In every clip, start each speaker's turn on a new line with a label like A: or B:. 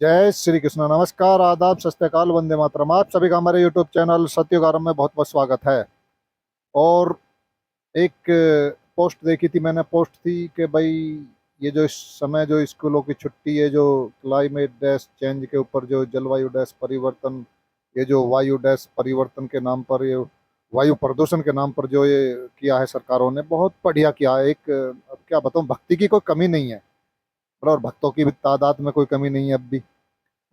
A: जय श्री कृष्ण। नमस्कार, आदाब, सत श्री अकाल, वंदे मातरम। आप सभी का हमारे यूट्यूब चैनल सत्युगारम में बहुत बहुत स्वागत है। और एक पोस्ट देखी थी मैंने, पोस्ट थी कि भाई ये जो इस समय जो स्कूलों की छुट्टी है, जो क्लाइमेट डैश चेंज के ऊपर, जो जलवायु डैश परिवर्तन, ये जो वायु डैश परिवर्तन के नाम पर, ये वायु प्रदूषण के नाम पर जो ये किया है सरकारों ने, बहुत बढ़िया किया है। एक अब क्या बताऊं, भक्ति की कोई कमी नहीं है, और भक्तों की भी तादाद में कोई कमी नहीं है अब भी,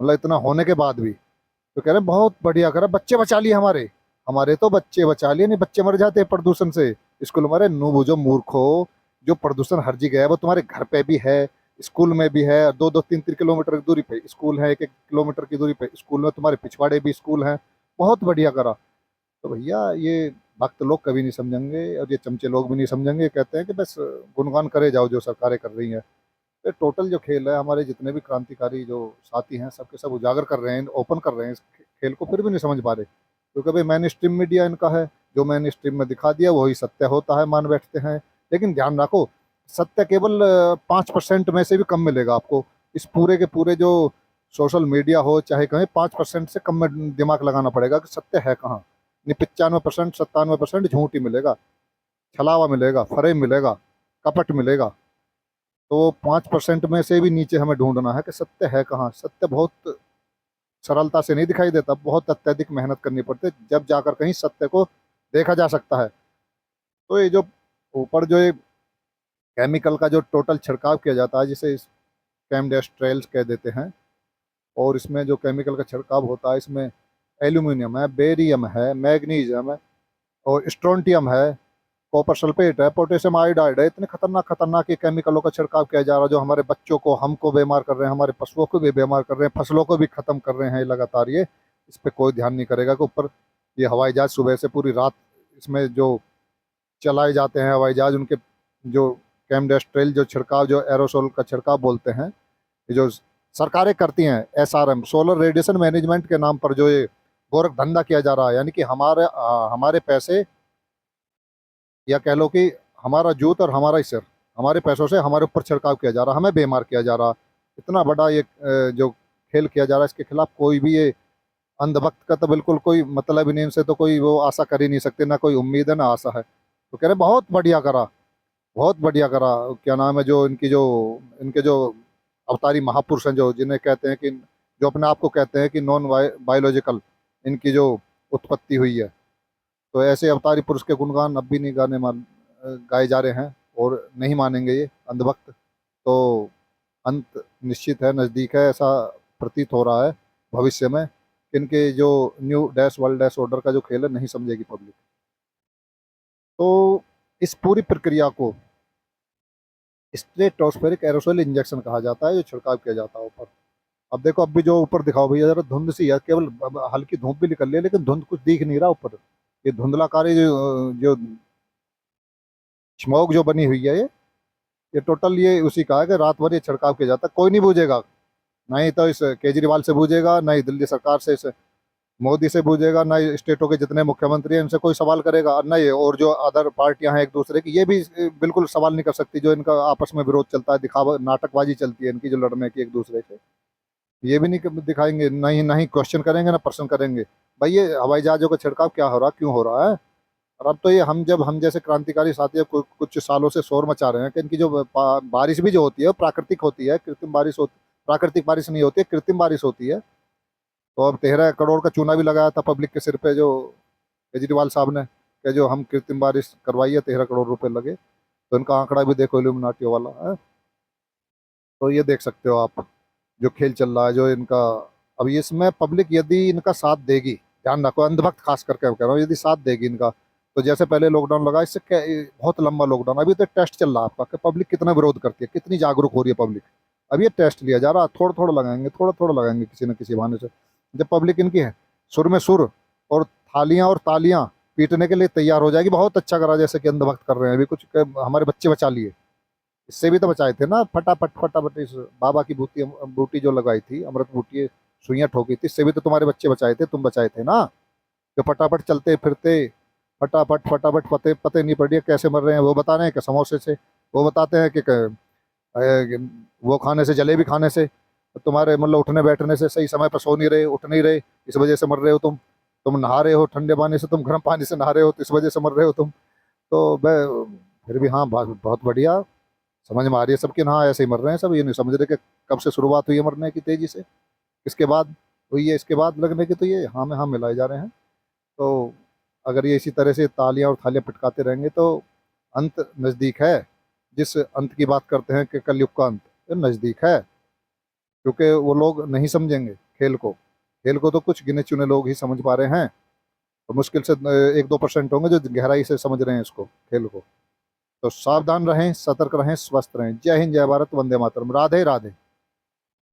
A: मतलब इतना होने के बाद भी। तो कह रहे बहुत बढ़िया करा, बच्चे बचा लिए हमारे। हमारे तो बच्चे बचा लिए, नहीं बच्चे मर जाते हैं प्रदूषण से। स्कूल हमारे नू बुझो मूर्खो, जो प्रदूषण हर जगह है वो तुम्हारे घर पे भी है, स्कूल में भी है। दो दो तीन तीन किलोमीटर की दूरी पे स्कूल है, एक एक किलोमीटर की दूरी पे स्कूल में तुम्हारे पिछवाड़े भी स्कूल हैं। बहुत बढ़िया करा। तो भैया ये भक्त लोग कभी नहीं समझेंगे, और ये चमचे लोग भी नहीं समझेंगे। कहते हैं कि बस गुणगान करे जाओ जो सरकारें कर रही हैं। ये टोटल जो खेल है, हमारे जितने भी क्रांतिकारी जो साथी हैं, सबके सब उजागर कर रहे हैं, ओपन कर रहे हैं इस खेल को, फिर भी नहीं समझ पा रहे। क्योंकि भाई मेन स्ट्रीम मीडिया इनका है, जो मेन स्ट्रीम में दिखा दिया वही सत्य होता है, मान बैठते हैं। लेकिन ध्यान रखो, सत्य केवल 5% में से भी कम मिलेगा आपको। इस पूरे के पूरे जो सोशल मीडिया हो चाहे कहीं, 5% से कम में दिमाग लगाना पड़ेगा कि सत्य है कहाँ। नहीं, 95% 97% झूठ ही मिलेगा, छलावा मिलेगा, फरेब मिलेगा, कपट मिलेगा। तो 5% में से भी नीचे हमें ढूंढना है कि सत्य है कहाँ। सत्य बहुत सरलता से नहीं दिखाई देता, बहुत अत्यधिक मेहनत करनी पड़ती है, जब जाकर कहीं सत्य को देखा जा सकता है। तो ये जो ऊपर जो ये केमिकल का जो टोटल छिड़काव किया जाता है, जिसे कैमडेस्ट्रेल्स कह देते हैं, और इसमें जो केमिकल का छिड़काव होता है, इसमें एल्यूमिनियम है, बेरियम है, मैग्नीशियम है, और स्ट्रोंटियम है, कॉपर सल्फेट है, पोटेशियम आयोडाइड है। इतने खतरनाक खतरनाक ये केमिकलों का छिड़काव किया जा रहा है, जो हमारे बच्चों को, हमको बीमार कर रहे हैं, हमारे पशुओं को भी बीमार कर रहे हैं, फसलों को भी खत्म कर रहे हैं लगातार ये। इस पे कोई ध्यान नहीं करेगा कि ऊपर ये हवाई जहाज सुबह से पूरी रात इसमें जो चलाए जाते हैं हवाई जहाज, उनके जो केमडेस्ट्रेल जो छिड़काव, जो एरोसोल का छिड़काव बोलते हैं, ये जो सरकारें करती हैं, एसआरएम, सोलर रेडिएशन मैनेजमेंट के नाम पर जो ये गोरख धंधा किया जा रहा है, यानी कि हमारे पैसे, या कह लो कि हमारा जूत और हमारा ही सिर, हमारे पैसों से हमारे ऊपर छिड़काव किया जा रहा, हमें बेमार किया जा रहा। इतना बड़ा ये जो खेल किया जा रहा है, इसके खिलाफ कोई भी ये अंधभक्त का तो बिल्कुल कोई मतलब ही नहीं, इनसे तो कोई वो आशा कर ही नहीं सकते, ना कोई उम्मीद है ना आशा है। तो कह रहे बहुत बढ़िया करा, बहुत बढ़िया करा। क्या नाम है जो इनकी जो इनके जो अवतारी महापुरुष हैं, जो जिन्हें कहते हैं कि, जो अपने आप को कहते हैं कि नॉन बायोलॉजिकल इनकी जो उत्पत्ति हुई है, तो ऐसे अवतारी पुरुष के गुणगान अब भी नहीं गाए जा रहे हैं, और नहीं मानेंगे ये अंधभक्त। तो अंत निश्चित है, नज़दीक है, ऐसा प्रतीत हो रहा है भविष्य में। इनके जो new dash world dash order का जो खेल है, नहीं समझेगी पब्लिक। तो इस पूरी प्रक्रिया को स्ट्रेटोस्फेरिक एरोसोल इंजेक्शन कहा जाता है, जो छिड़काव किया जाता है ऊपर। अब देखो, अब भी जो ऊपर दिखाओ भैया जरा, धुंध सी है, केवल हल्की धूप भी निकल रही है, लेकिन धुंध कुछ दिख नहीं रहा ऊपर। ये धुंधलाकारी जो स्मोक जो बनी हुई है, ये टोटल ये उसी का है कि रात भर ये छिड़काव किया जाता है, कोई नहीं बूझेगा। नहीं तो इस केजरीवाल से बूझेगा, नहीं दिल्ली सरकार से, इस मोदी से बूझेगा, ना ही स्टेटों के जितने मुख्यमंत्री हैं उनसे कोई सवाल करेगा, और नहीं और जो अदर पार्टियां हैं एक दूसरे की, ये भी बिल्कुल सवाल नहीं कर सकती। जो इनका आपस में विरोध चलता है, दिखावा नाटकबाजी चलती है इनकी, जो लड़ने की एक दूसरे से, ये भी नहीं दिखाएंगे, नहीं नहीं क्वेश्चन करेंगे, ना प्रश्न करेंगे। भाई ये हवाई जहाजों का छिड़काव क्या हो रहा, क्यों हो रहा है? और अब तो ये हम, जब हम जैसे क्रांतिकारी साथी कुछ सालों से शोर मचा रहे हैं कि इनकी जो बारिश भी जो होती है वो प्राकृतिक होती है, कृत्रिम बारिश होती, प्राकृतिक बारिश नहीं होती है, कृत्रिम बारिश होती है। तो अब 13 करोड़ का चूना भी लगाया था पब्लिक के सिर पे, जो केजरीवाल साहब ने, कि जो हम कृत्रिम बारिश करवाई है, 13 करोड़ रुपए लगे। तो इनका आंकड़ा भी देखो, इल्यूमिनाटी वाला है। तो ये देख सकते हो आप, जो खेल चल रहा है जो इनका। अब इसमें पब्लिक यदि इनका साथ देगी, ध्यान रखो, अंधभक्त खास करके मैं कह रहा हूँ, यदि साथ देगी इनका, तो जैसे पहले लॉकडाउन लगा, इससे क्या बहुत लंबा लॉकडाउन, अभी तो टेस्ट चल रहा है आपका कि पब्लिक कितना विरोध करती है, कितनी जागरूक हो रही है पब्लिक। अब ये टेस्ट लिया जा रहा, थोड़ा थोड़ा लगाएंगे, थोड़ा थोड़ा लगाएंगे किसी न किसी बहाने से। जब पब्लिक इनकी है सुर में सुर, और थालियां और तालियां पीटने के लिए तैयार हो जाएगी, बहुत अच्छा करा, जैसे कि अंधभक्त कर रहे हैं अभी कुछ, हमारे बच्चे बचा लिए। इससे भी तो बचाए थे ना, फटाफट फटाफट, इस बाबा की बूटी बूटी जो लगाई थी, अमृत बूटी, सुइयां ठोकी थी, इससे भी तो तुम्हारे बच्चे बचाए थे, तुम बचाए थे ना। जो फटाफट चलते फिरते, फटाफट फटाफट, पते पते नहीं पड़ रही है कैसे मर रहे हैं, वो बता रहे हैं कि समोसे से, वो बताते हैं कि वो खाने से, जलेबी खाने से। तुम्हारे मतलब उठने बैठने से सही समय पर सो नहीं रहे, उठ नहीं रहे, इस वजह से मर रहे हो तुम नहा रहे हो ठंडे पानी से, तुम गर्म पानी से नहा रहे हो, तो इस वजह से मर रहे हो तुम। तो मैं फिर भी हाँ, बहुत बढ़िया, समझ में आ रही है सबकी, हाँ ऐसे ही मर रहे हैं सब, ये नहीं समझ रहे कि कब से शुरुआत हुई है मरने की तेजी से, इसके बाद हुई है, इसके बाद लगने की, तो ये हाँ में हाँ मिलाए जा रहे हैं। तो अगर ये इसी तरह से तालियां और थालियां पिटकाते रहेंगे तो अंत नज़दीक है। जिस अंत की बात करते हैं कि कलयुग का अंत, ये नज़दीक है, क्योंकि वो लोग नहीं समझेंगे खेल को। खेल को तो कुछ गिने चुने लोग ही समझ पा रहे हैं, और मुश्किल से 1-2% होंगे जो गहराई से समझ रहे हैं इसको, खेल को। तो सावधान रहें, सतर्क रहें, स्वस्थ रहें। जय हिंद, जय भारत, वंदे मातरम, राधे राधे।